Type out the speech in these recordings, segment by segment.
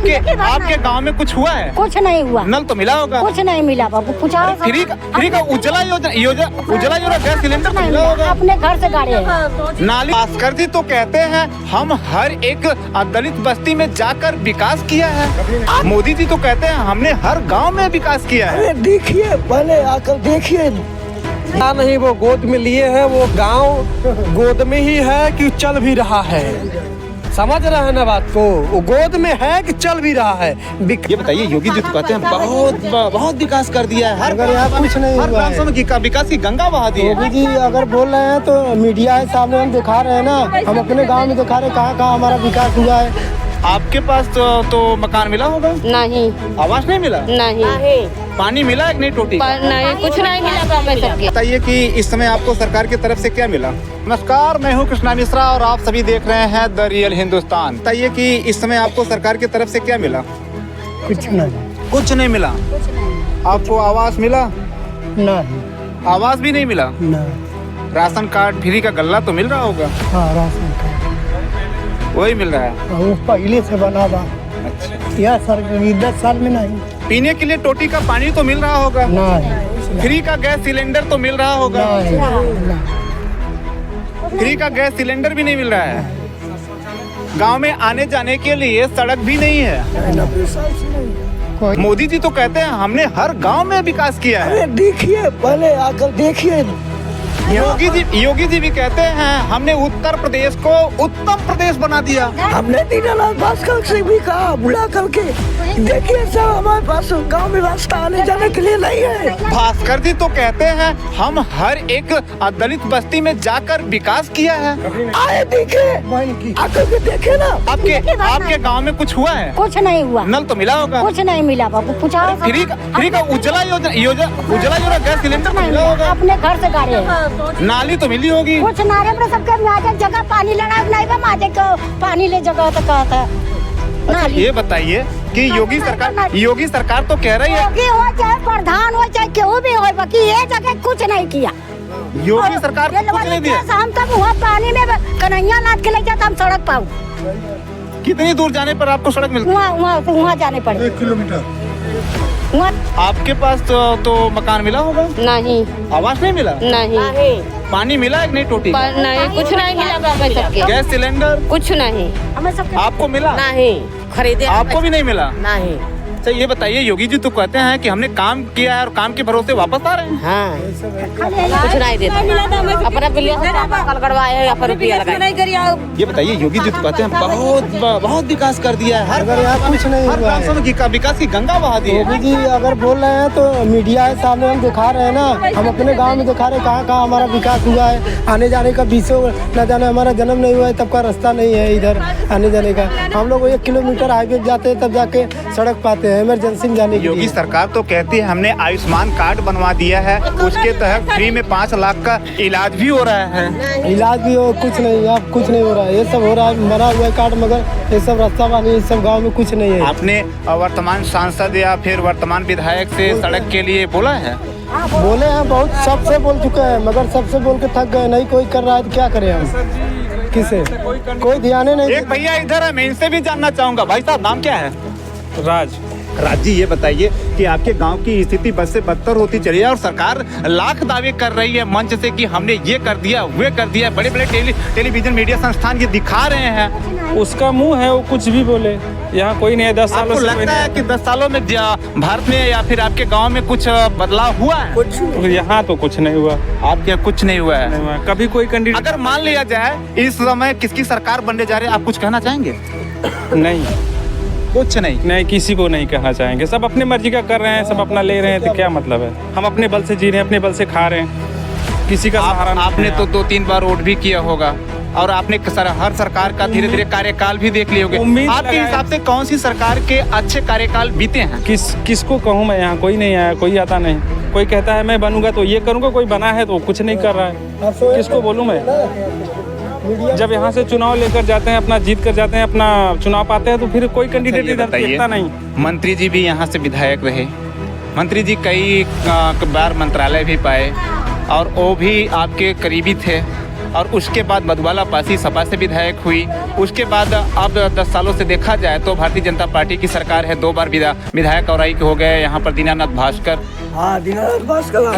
आपके गांव में कुछ हुआ है? कुछ नहीं हुआ। नल तो मिला होगा? कुछ नहीं मिला बाबू, पूछा फ्री का उज्ज्वला योजना गैस सिलेंडर तो मिला होगा? अपने घर से गाड़ी है। नाली भास्कर जी तो कहते हैं हम हर एक दलित बस्ती में जाकर विकास किया है। मोदी जी तो कहते हैं हमने हर गांव में विकास किया है। देखिए पहले आकर देखिए ना, नहीं वो गोद में लिए हैं, वो गांव गोद में ही है कि चल भी रहा है। समझ रहे हैं ना बात को, वो गोद में है कि चल भी रहा है। ये बताइए, योगी जी तो कहते हैं बहुत विकास कर दिया है। अगर यहाँ कुछ नहीं हर ग्राम सभा की विकास की गंगा बहा दी है। योगी जी अगर बोल रहे हैं तो मीडिया है सामने, हम दिखा रहे हैं ना, हम अपने गांव में दिखा रहे हैं कहाँ हमारा विकास हुआ है। आपके पास तो मकान मिला होगा? नहीं। आवास नहीं मिला? नहीं। पानी मिला एक नहीं टोटी? नहीं, कुछ नहीं मिला गाँव में सबके। बताइए कि इस समय आपको सरकार की तरफ से क्या मिला? नमस्कार, मैं हूं कृष्णा मिश्रा और आप सभी देख रहे हैं द रियल हिंदुस्तान। बताइए कि इस समय आपको सरकार की तरफ से क्या मिला? कुछ नहीं। कुछ नहीं मिला। आपको आवास मिला? नहीं। आवास भी नहीं मिला? नहीं। राशन कार्ड फ्री का गल्ला तो मिल रहा होगा? हाँ, राशन कार्ड वही मिल रहा है। वो पहले से बना था। अच्छा। यह सर 10 साल में नहीं। पीने के लिए टोटी का पानी तो मिल रहा होगा? नहीं। फ्री का गैस सिलेंडर तो मिल रहा होगा? नहीं। फ्री का गैस सिलेंडर भी नहीं मिल रहा है। गांव में आने जाने के लिए सड़क भी नहीं है। मोदी जी तो कहते हैं हमने हर गांव में विकास किया है। अरे देखिए पहले आकर देखिए। योगी जी भी कहते हैं हमने उत्तर प्रदेश को उत्तम प्रदेश बना दिया। हमने दीनानाथ भास्कर से भी कहा बुला करके, देखिए सर हमारे पास गांव में रास्ता आने जाने के लिए नहीं है। भास्कर जी तो कहते हैं हम हर एक दलित बस्ती में जाकर विकास किया है। आए देखे, आकर के देखे ना। आपके गांव में कुछ हुआ है? कुछ नहीं हुआ। नल तो मिला होगा? कुछ नहीं मिला बाबू, पूछा फ्री का उज्ज्वला योजना गैस सिलेंडर तो मिला होगा? अपने घर से गाड़ी है। नाली तो मिली होगी? कुछ नारे में सबके माजे जगह पानी लेना नहीं बा, माजे को पानी ले जगह तो कहता है। ये बताइए कि योगी सरकार तो कह रही है, योगी हो चाहे प्रधान हो चाहे केहू भी हो, बाकी ये जगह कुछ नहीं किया। योगी सरकार कुछ नहीं दिया। हम तक वहाँ पानी में कन्हैया लाद के ले जाते, हम सड़क पाऊ। कितनी दूर जाने पर आपको सड़क मिलती है? वहाँ जाने पड़े 1 किलोमीटर। आपके पास तो मकान मिला होगा? नहीं। आवास नहीं मिला? नहीं। पानी मिला एक नहीं टोटी? नहीं, कुछ नहीं मिला गाँव में सबके। गैस सिलेंडर कुछ नहीं हमें सबके। आपको मिला? नहीं। खरीदे आपको भी नहीं मिला? नहीं। अच्छा ये बताइए, योगी जी तो कहते हैं कि हमने काम किया है और काम के भरोसे वापस आ रहे हैं। हाँ। कुछ नहीं देता, अपना बिलिया से कल करवाए हैं, अपना रुपया लगाए। ये बताइए, योगी जी तो कहते हैं बहुत विकास कर दिया है। अगर यहाँ कुछ नहीं हर ग्राम सभा की विकास की गंगा बहा दी है। योगी जी अगर बोल रहे हैं तो मीडिया है सामने, हम दिखा रहे हैं ना, हम अपने गांव में दिखा रहे हैं कहाँ हमारा विकास हुआ है। आने जाने का बीसों न जाने, हमारा जन्म नहीं हुआ है तब का रास्ता नहीं है इधर आने जाने का। हम लोग 1 किलोमीटर हाईवे जाते हैं तब जाके सड़क पाते हैं इमरजेंसी में जाने के लिए। योगी सरकार तो कहती है हमने आयुष्मान कार्ड बनवा दिया है, उसके तहत फ्री में 5 लाख का इलाज भी हो रहा है। इलाज भी हो, कुछ नहीं, अब कुछ नहीं हो रहा है। ये सब हो रहा है, बना हुआ है कार्ड, मगर ये सब रास्ता पानी ये सब गांव में कुछ नहीं है। आपने वर्तमान सांसद या फिर वर्तमान विधायक से सड़क के लिए बोला है? बोले हैं, बहुत सबसे बोल चुके हैं, मगर सबसे बोल के थक गए। नहीं कोई कर रहा है तो क्या करें हम, किसे कोई ध्यान नहीं। एक भैया इधर है, मैं इनसे भी जानना चाहूंगा। भाई साहब नाम क्या है? राज जी, ये बताइए कि आपके गांव की स्थिति बद से बदतर होती चली है और सरकार लाख दावे कर रही है मंच से कि हमने ये कर दिया वे कर दिया। बड़े बड़े टेलीविजन मीडिया संस्थान ये दिखा रहे हैं। उसका मुंह है, वो कुछ भी बोले। यहाँ कोई नहीं है 10 सालों आपको से। लगता है कि 10 सालों में भारत में या फिर आपके गांव में कुछ बदलाव हुआ है? कुछ यहाँ तो कुछ नहीं हुआ। आपके यहाँ कुछ नहीं हुआ है? कभी कोई कैंडिडेट अगर मान लिया जाए इस समय किसकी सरकार बनने जा रही है, आप कुछ कहना चाहेंगे? नहीं, कुछ नहीं, किसी को नहीं कहना चाहेंगे। सब अपने मर्जी का कर रहे हैं, सब अपना ले रहे हैं, तो क्या मतलब है। हम अपने बल से जी रहे हैं, अपने बल से खा रहे हैं, किसी का सहारा नहीं। आपने तो 2-3 बार वोट भी किया होगा और आपने हर सरकार का धीरे धीरे कार्यकाल भी देख लिए होंगे। आपके हिसाब से कौन सी सरकार के अच्छे कार्यकाल बीते हैं? किसको कहूँ मैं, यहाँ कोई नहीं आया, कोई आता नहीं। कोई कहता है मैं बनूंगा तो ये करूंगा, कोई बना है तो कुछ नहीं कर रहा है। किसको बोलूँ मैं? जब यहाँ से चुनाव लेकर जाते हैं, अपना जीत कर जाते हैं, अपना चुनाव पाते हैं, तो फिर कोई कैंडिडेट इधर देखता नहीं। मंत्री जी भी यहाँ से विधायक रहे, मंत्री जी कई बार मंत्रालय भी पाए और वो भी आपके करीबी थे और उसके बाद मधुबाला पासी सपा से विधायक हुई। उसके बाद अब 10 सालों से देखा जाए तो भारतीय जनता पार्टी की सरकार है, 2 बार विधायक और हो गए यहाँ पर दीनानाथ भास्कर। हाँ, दीनानाथ भास्कर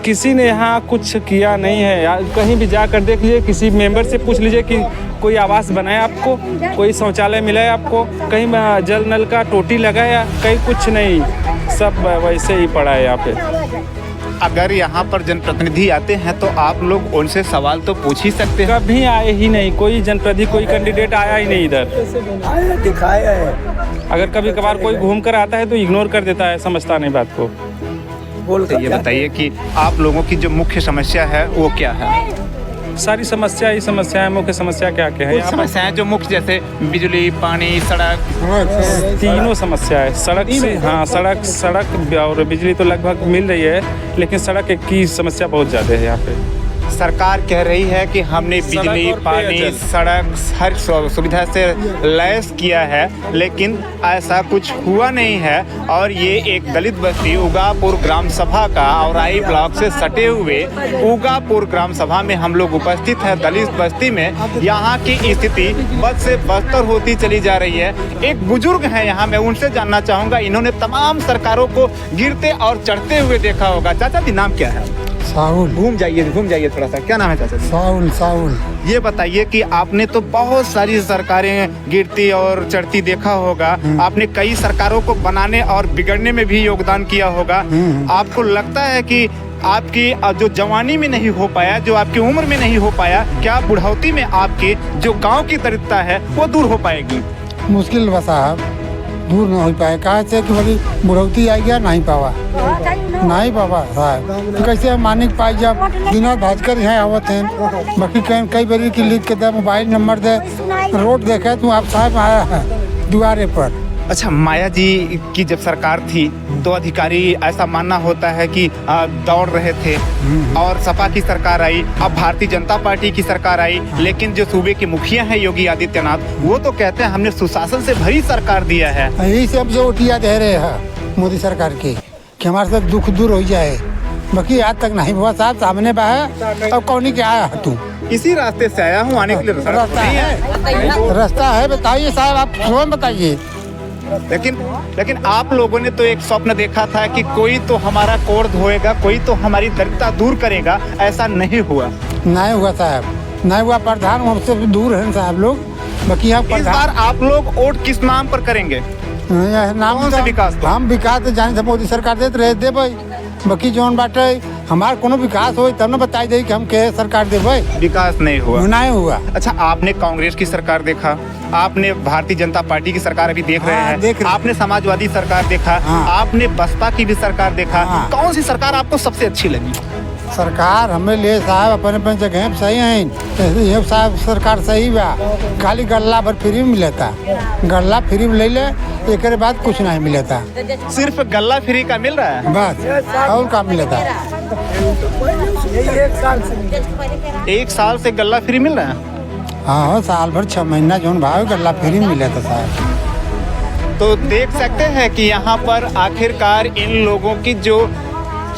किसी ने यहाँ कुछ किया नहीं है। या कहीं भी जाकर देख लीजिए, किसी मेंबर से पूछ लीजिए कि कोई आवास बनाया आपको, कोई शौचालय मिला है आपको, कहीं जल नल का टोटी लगाया, कहीं कुछ नहीं, सब वैसे ही पड़ा है यहाँ पे। अगर यहाँ पर जनप्रतिनिधि आते हैं तो आप लोग उनसे सवाल तो पूछ ही सकते हैं। कभी आए ही नहीं, कोई जनप्रतिनिधि, कोई कैंडिडेट आया ही नहीं इधर। आया दिखाया है, अगर कभी कभार कोई घूम कर आता है तो इग्नोर कर देता है, समझता नहीं बात को। तो ये बताइए कि आप लोगों की जो मुख्य समस्या है वो क्या है? सारी समस्या ही समस्या है। मुख्य समस्या क्या क्या है? कुछ समस्याएं जो मुख्य, जैसे बिजली, पानी, सड़क, तीनों समस्या है। सड़क से, हाँ, सड़क और बिजली तो लगभग मिल रही है, लेकिन सड़क की समस्या बहुत ज़्यादा है यहाँ पे। सरकार कह रही है कि हमने बिजली, पानी, सड़क हर सुविधा से लैस किया है, लेकिन ऐसा कुछ हुआ नहीं है। और ये एक दलित बस्ती उगापुर ग्राम सभा का औराई ब्लॉक से सटे हुए उगापुर ग्राम सभा में हम लोग उपस्थित हैं। दलित बस्ती में यहाँ की स्थिति बद से बदतर होती चली जा रही है। एक बुजुर्ग हैं यहाँ, मैं उनसे जानना चाहूँगा। इन्होंने तमाम सरकारों को गिरते और चढ़ते हुए देखा होगा। चाचा जी, नाम क्या है? साहुल। घूम जाइए थोड़ा सा। क्या नाम है चाचा जी? साहुल। ये बताइए कि आपने तो बहुत सारी सरकारें गिरती और चढ़ती देखा होगा। आपने कई सरकारों को बनाने और बिगड़ने में भी योगदान किया होगा। आपको लगता है कि आपकी जो जवानी में नहीं हो पाया, जो आपकी उम्र में नहीं हो पाया, क्या बुढ़ौती में आपके जो गांव की दरिद्रता है वो दूर हो पाएगी? मुश्किल बा साहब, दूर नहीं हो पाए। कहा से कि बड़ी बुढ़ौती आई गया, नहीं पावा साहब। तो कैसे मानिक पाई जब दीनानाथ भास्कर यहाँ आवत हैं, बाकी कई बारी की लिख के दे, मोबाइल नंबर दे, रोड देखे तो आप साहब आया है द्वारे पर। अच्छा, माया जी की जब सरकार थी तो अधिकारी ऐसा मानना होता है कि दौड़ रहे थे, और सपा की सरकार आई, अब भारतीय जनता पार्टी की सरकार आई, लेकिन जो सूबे के मुखिया हैं योगी आदित्यनाथ, वो तो कहते हैं हमने सुशासन से भरी सरकार दिया है। यही सब जो उठिया दे रहे हैं मोदी सरकार के कि हमारे साथ दुख दूर हो जाए, बाकी आज तक नहीं हुआ साहब। सामने बहा अब कौन क्या आया तू? इसी रास्ते से आया हूँ, आने के लिए रास्ता है बताइए साहब, आप स्वयं बताइए। लेकिन आप लोगों ने तो एक स्वप्न देखा था कि कोई तो हमारा कोड़ धोएगा, कोई तो हमारी दरिद्रता दूर करेगा। ऐसा नहीं हुआ साहब, नहीं हुआ। प्रधान हमसे दूर है साहब लोग। बाकी इस बार आप लोग वोट किस नाम पर करेंगे? नाम से विकास, हम विकास जाने से मोदी सरकार देते रहे दे भाई। बाकी जोन बाटे हमार कोनो विकास हो तब न बताई दे कि हम के सरकार दे भाई। विकास नहीं हुआ। अच्छा, आपने कांग्रेस की सरकार देखा, आपने भारतीय जनता पार्टी की सरकार अभी देख रहे हैं, आपने समाजवादी सरकार देखा, आपने बसपा की भी सरकार देखा। कौन सी सरकार आपको सबसे अच्छी लगी? सरकार हमें ले साहब अपने अपने जगह सही है। ये साहब सरकार सही बा, खाली गल्ला भर फ्री में मिलता, गल्ला फ्री में ले ले, एक बाद कुछ नहीं मिलता। सिर्फ गल्ला फ्री का मिल रहा है बस, और काम मिलता। 1 साल से गल्ला फ्री मिल रहा है? हाँ, साल भर 6 महीना जो भाव गल्ला फ्री में मिलता साहब। तो देख सकते हैं कि यहाँ पर आखिरकार इन लोगों की जो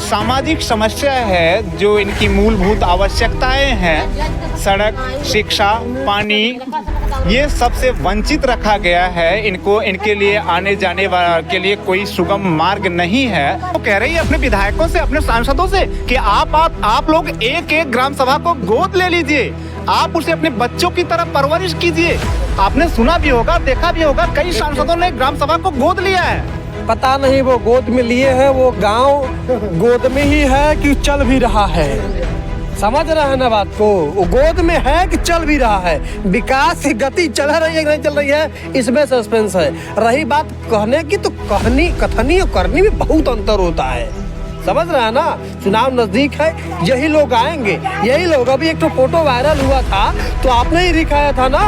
सामाजिक समस्या है, जो इनकी मूलभूत आवश्यकताएं हैं, सड़क, शिक्षा, पानी, ये सबसे वंचित रखा गया है। इनको इनके लिए आने जाने के लिए कोई सुगम मार्ग नहीं है। वो कह रही है अपने विधायकों से, अपने सांसदों से कि आप लोग एक एक ग्राम सभा को गोद ले लीजिए, आप उसे अपने बच्चों की तरह परवरिश कीजिए। आपने सुना भी होगा, देखा भी होगा, कई सांसदों ने ग्राम सभा को गोद लिया है। पता नहीं वो गोद में लिए हैं, वो गांव गोद में ही है कि चल भी रहा है। समझ रहे हैं ना बात को? वो गोद में है कि चल भी रहा है। विकास की गति चल रही है कि नहीं चल रही है, इसमें सस्पेंस है। रही बात कहने की, तो कथनी और करनी में बहुत अंतर होता है। समझ रहे हैं ना? चुनाव नजदीक है, यही लोग आएंगे, यही लोग। अभी एक तो फोटो वायरल हुआ था तो आपने ही दिखाया था ना,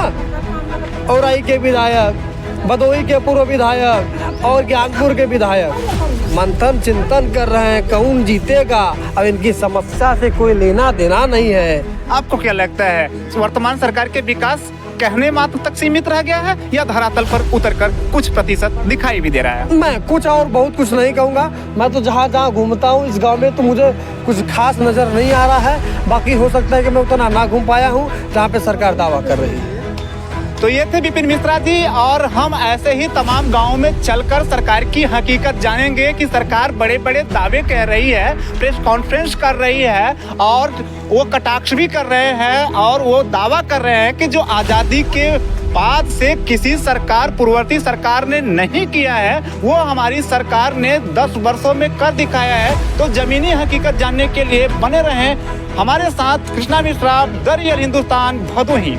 औराई के विधायक, भदोही के पूर्व विधायक और ज्ञानपुर के विधायक मंथन चिंतन कर रहे हैं कौन जीतेगा। अब इनकी समस्या से कोई लेना देना नहीं है। आपको क्या लगता है वर्तमान सरकार के विकास कहने मात्र तक सीमित रह गया है या धरातल पर उतरकर कुछ प्रतिशत दिखाई भी दे रहा है? मैं कुछ और बहुत कुछ नहीं कहूँगा। मैं तो जहाँ जहाँ घूमता हूँ इस गांव में तो मुझे कुछ खास नज़र नहीं आ रहा है। बाकी हो सकता है कि मैं उतना ना घूम पाया हूँ जहाँ पे सरकार दावा कर रही है। तो ये थे विपिन मिश्रा जी, और हम ऐसे ही तमाम गांवों में चलकर सरकार की हकीकत जानेंगे कि सरकार बड़े बड़े दावे कह रही है, प्रेस कॉन्फ्रेंस कर रही है और वो कटाक्ष भी कर रहे हैं और वो दावा कर रहे हैं कि जो आज़ादी के बाद से किसी सरकार, पूर्ववर्ती सरकार ने नहीं किया है वो हमारी सरकार ने 10 वर्षों में कर दिखाया है। तो जमीनी हकीकत जानने के लिए बने रहें हमारे साथ। Krishna Mishra, the real Hindustan, Bhadohi.